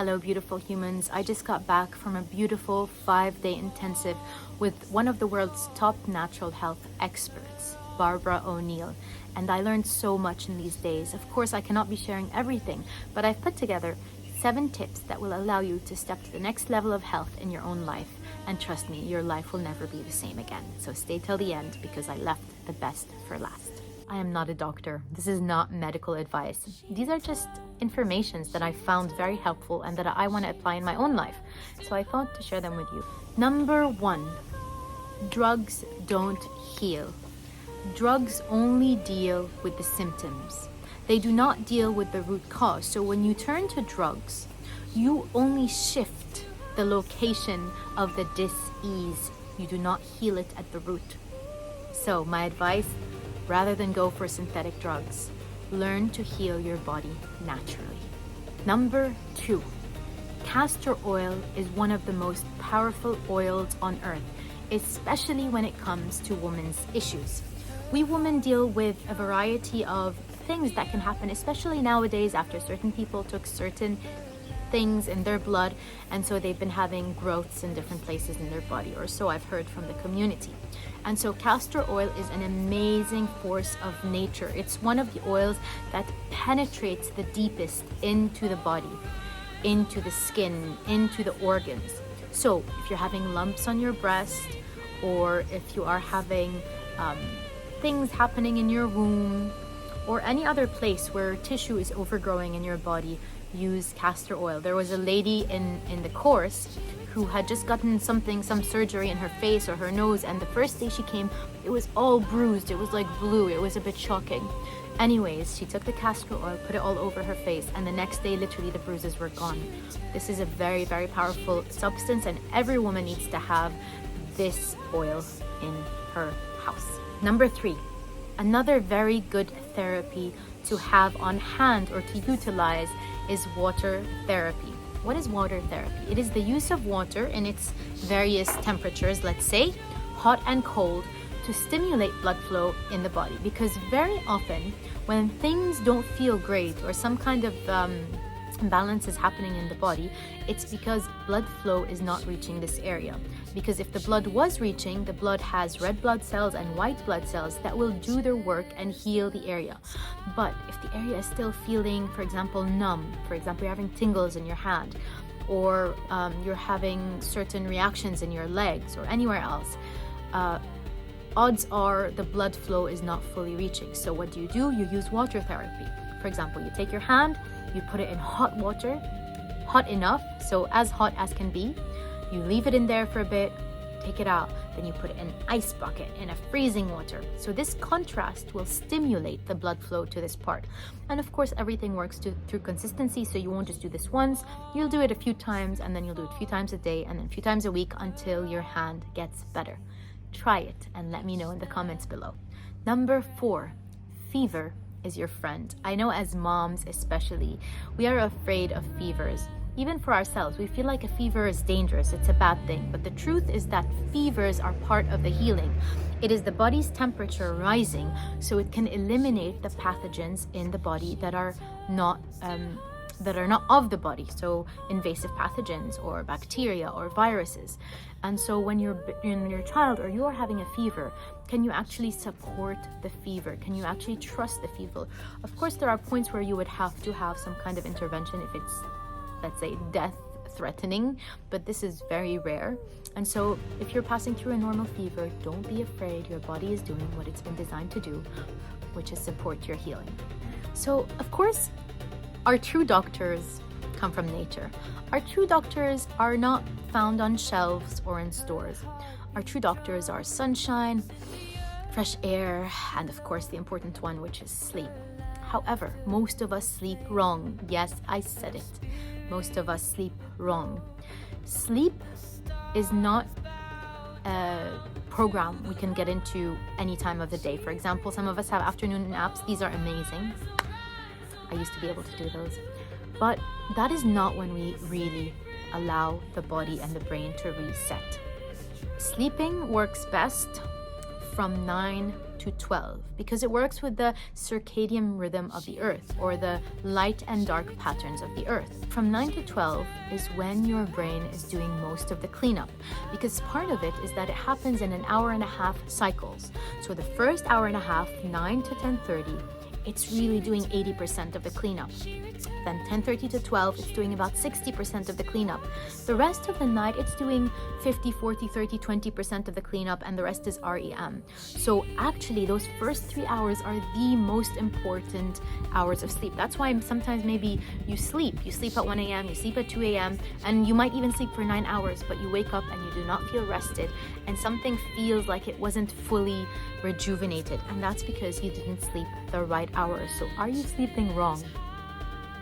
Hello, beautiful humans. I just got back from a beautiful 5-day intensive with one of the world's top natural health experts, Barbara O'Neill. And I learned so much in these days. Of course, I cannot be sharing everything, but I've put together 7 tips that will allow you to step to the next level of health in your own life. And trust me, your life will never be the same again. So stay till the end because I left the best for last. I am not a doctor. This is not medical advice. These are just informations that I found very helpful and that I want to apply in my own life. So I thought to share them with you. Number 1, drugs don't heal. Drugs only deal with the symptoms. They do not deal with the root cause. So when you turn to drugs, you only shift the location of the dis-ease. You do not heal it at the root. So my advice, rather than go for synthetic drugs, learn to heal your body naturally. Number 2, castor oil is one of the most powerful oils on earth, especially when it comes to women's issues. We women deal with a variety of things that can happen, especially nowadays after certain people took certain things in their blood, and so they've been having growths in different places in their body, or so I've heard from the community. And so castor oil is an amazing force of nature. It's one of the oils that penetrates the deepest into the body, into the skin, into the organs. So if you're having lumps on your breast, or if you are having things happening in your womb, or any other place where tissue is overgrowing in your body, use castor oil. There was a lady in the course who had just gotten some surgery in her face or her nose, and the first day she came, it was all bruised. It was like blue. It was a bit shocking. Anyways, she took the castor oil, put it all over her face, and the next day, literally, the bruises were gone. This is a very, very powerful substance, and every woman needs to have this oil in her house. Number 3, another very good therapy to have on hand or to utilize is water therapy. What is water therapy? It is the use of water in its various temperatures, let's say hot and cold, to stimulate blood flow in the body. Because very often when things don't feel great or some kind of imbalance is happening in the body, it's because blood flow is not reaching this area. Because if the blood was reaching, the blood has red blood cells and white blood cells that will do their work and heal the area. But if the area is still feeling, for example, numb, for example, you're having tingles in your hand, or you're having certain reactions in your legs or anywhere else, odds are the blood flow is not fully reaching. So what do? You use water therapy. For example, you take your hand, you put it in hot water, hot enough, so as hot as can be. You leave it in there for a bit, take it out, then you put it in an ice bucket in a freezing water. So this contrast will stimulate the blood flow to this part. And of course, everything works through consistency, so you won't just do this once. You'll do it a few times, and then you'll do it a few times a day, and then a few times a week until your hand gets better. Try it and let me know in the comments below. Number 4, fever is your friend. I know as moms especially, we are afraid of fevers. Even for ourselves, we feel like a fever is dangerous, it's a bad thing. But the truth is that fevers are part of the healing. It is the body's temperature rising so it can eliminate the pathogens in the body that are not of the body, so invasive pathogens or bacteria or viruses. And so when your child or you're having a fever, can you actually support the fever? Can you actually trust the fever? Of course, there are points where you would have to have some kind of intervention if it's, let's say, death threatening, but this is very rare. And so if you're passing through a normal fever, don't be afraid. Your body is doing what it's been designed to do, which is support your healing. So of course, our true doctors come from nature. Our true doctors are not found on shelves or in stores. Our true doctors are sunshine, fresh air, and of course the important one, which is sleep. However, most of us sleep wrong. Yes, I said it. Most of us sleep wrong. Sleep is not a program we can get into any time of the day. For example, some of us have afternoon naps. These are amazing. I used to be able to do those. But that is not when we really allow the body and the brain to reset. Sleeping works best from 9 to 12 because it works with the circadian rhythm of the earth, or the light and dark patterns of the earth. From 9 to 12 is when your brain is doing most of the cleanup, because part of it is that it happens in an hour and a half cycles. So the first hour and a half, 9 to 10:30, it's really doing 80% of the cleanup. Then 10:30 to 12, it's doing about 60% of the cleanup. The rest of the night, it's doing 50, 40, 30, 20% of the cleanup, and the rest is REM. So actually, those first 3 hours are the most important hours of sleep. That's why sometimes maybe you sleep at 1 a.m., you sleep at 2 a.m., and you might even sleep for 9 hours, but you wake up and you do not feel rested, and something feels like it wasn't fully rejuvenated, and that's because you didn't sleep the right hours. So are you sleeping wrong?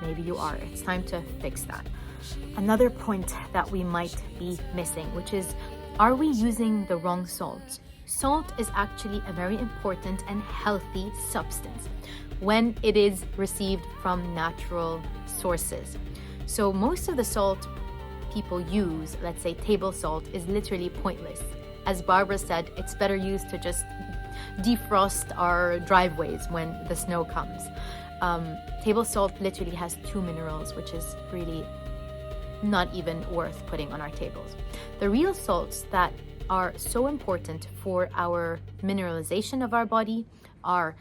Maybe you are. It's time to fix that. Another point that we might be missing, which is, are we using the wrong salt? Salt is actually a very important and healthy substance when it is received from natural sources. So most of the salt people use, let's say table salt, is literally pointless. As Barbara said, it's better used to just defrost our driveways when the snow comes. Table salt literally has 2 minerals, which is really not even worth putting on our tables. The real salts that are so important for our mineralization of our body are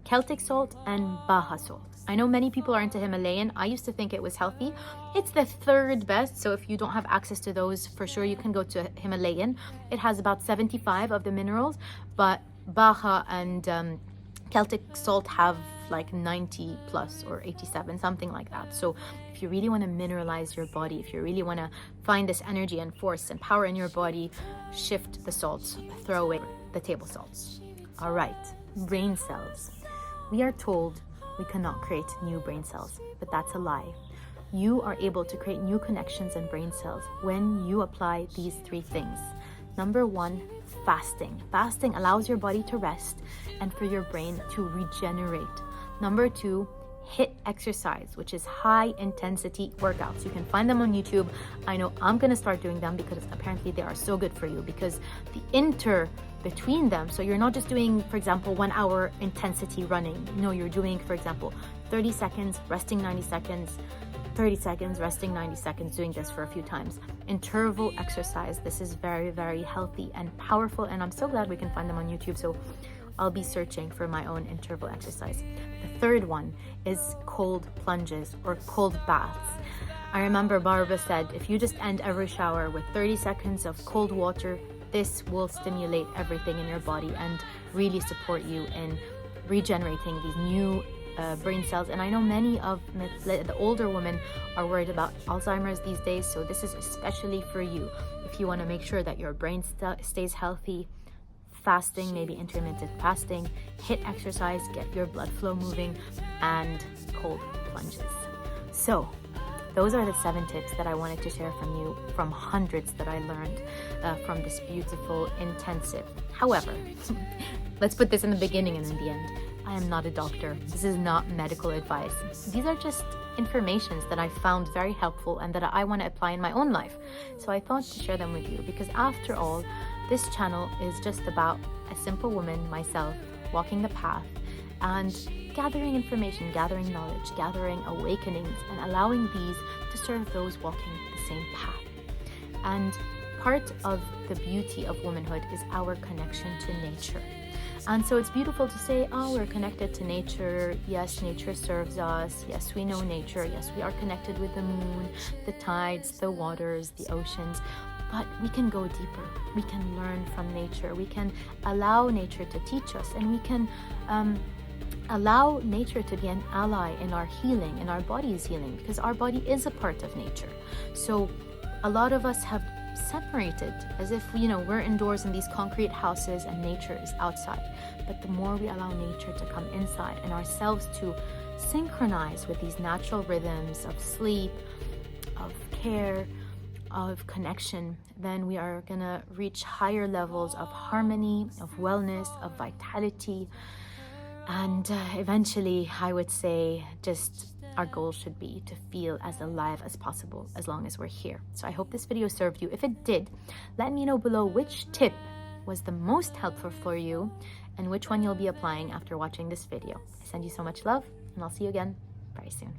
Celtic salt and Baja salt. I know many people are into Himalayan. I used to think it was healthy. It's the 3rd best, so if you don't have access to those, for sure you can go to Himalayan. It has about 75 of the minerals, but Baja and Celtic salt have like 90 plus or 87, something like that. So if you really want to mineralize your body, if you really want to find this energy and force and power in your body, shift the salts, throw away the table salts. All right, brain cells. We are told we cannot create new brain cells, but that's a lie. You are able to create new connections and brain cells when you apply these 3 things. Number 1, fasting. Fasting allows your body to rest and for your brain to regenerate. Number 2, HIIT exercise, which is high intensity workouts. You can find them on YouTube. I know I'm going to start doing them because apparently they are so good for you, because the between them, so you're not just doing, for example, 1 hour intensity running. No, you're doing, for example, 30 seconds, resting 90 seconds, 30 seconds, resting 90 seconds, doing this for a few times. Interval exercise. This is very, very healthy and powerful, and I'm so glad we can find them on YouTube. So I'll be searching for my own interval exercise. The 3rd one is cold plunges or cold baths. I remember Barbara said, if you just end every shower with 30 seconds of cold water, this will stimulate everything in your body and really support you in regenerating these new brain cells. And I know many of the older women are worried about Alzheimer's these days, so this is especially for you. If you want to make sure that your brain stays healthy, fasting, maybe intermittent fasting, HIIT exercise, get your blood flow moving, and cold plunges. So those are the 7 tips that I wanted to share from you, from hundreds that I learned from this beautiful intensive. However, let's put this in the beginning and in the end. I am not a doctor. This is not medical advice. These are just informations that I found very helpful and that I want to apply in my own life. So I thought to share them with you, because after all, this channel is just about a simple woman, myself, walking the path and gathering information, gathering knowledge, gathering awakenings, and allowing these to serve those walking the same path. And part of the beauty of womanhood is our connection to nature. And so it's beautiful to say, oh, we're connected to nature. Yes, nature serves us. Yes, we know nature. Yes, we are connected with the moon, the tides, the waters, the oceans. But we can go deeper. We can learn from nature. We can allow nature to teach us, and we can allow nature to be an ally in our healing, in our body's healing, because our body is a part of nature. So a lot of us have separated, as if, we're indoors in these concrete houses and nature is outside. But the more we allow nature to come inside and ourselves to synchronize with these natural rhythms of sleep, of care, of connection, then we are gonna reach higher levels of harmony, of wellness, of vitality, and eventually, I would say, just our goal should be to feel as alive as possible as long as we're here. So I hope this video served you. If it did, let me know below which tip was the most helpful for you and which one you'll be applying after watching this video. I send you so much love, and I'll see you again very soon.